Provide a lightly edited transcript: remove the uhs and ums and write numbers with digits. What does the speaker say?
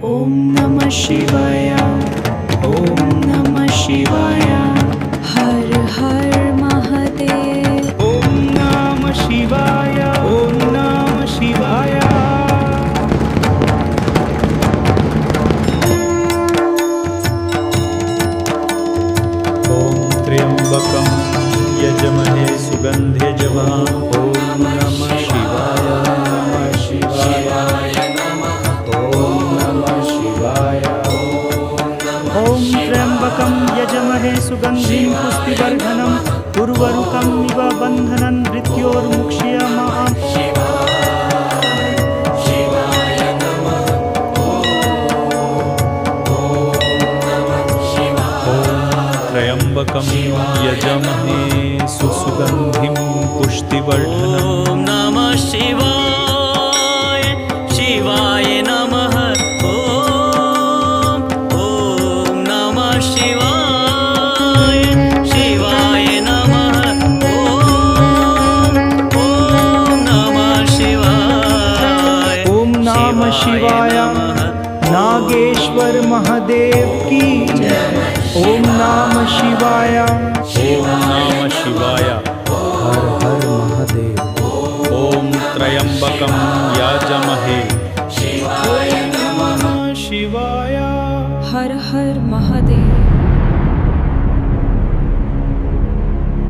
ओम नमः शिवाय, ओम नमः शिवाय। हर हर महादेव। ओम नमः शिवाय, ओम नमः शिवाय। ओम त्र्यंबकं यजमहे सुगंधे जवा। ओम नमः शिवाय, नमः शिवाय नमः। ओम नमः शिवाय। ओम त्र्यंबकं यजमहे सुगंधिं पुष्टिवर्धनम् उर्वारुकम् इव बन्धनं मृत्योर्मुक्षीयमाम्। त्र्यंबकं यजमहे सुगंधिं पुष्टिवर्धनम्। ओम नमः शिवाय, शिवाय नमः। ओम नमः शिवाय, शिवाय नमः। ओम नमः शिवाय। ओम नमः शिवाय। नागेश्वर महादेव की जय। ओम नमः शिवाय। ओम नमः शिवाय। हर हर महादेव। ओम त्र्यंबकं यजमहे। शिवाय नमः शिवाय। हर हर महादेव।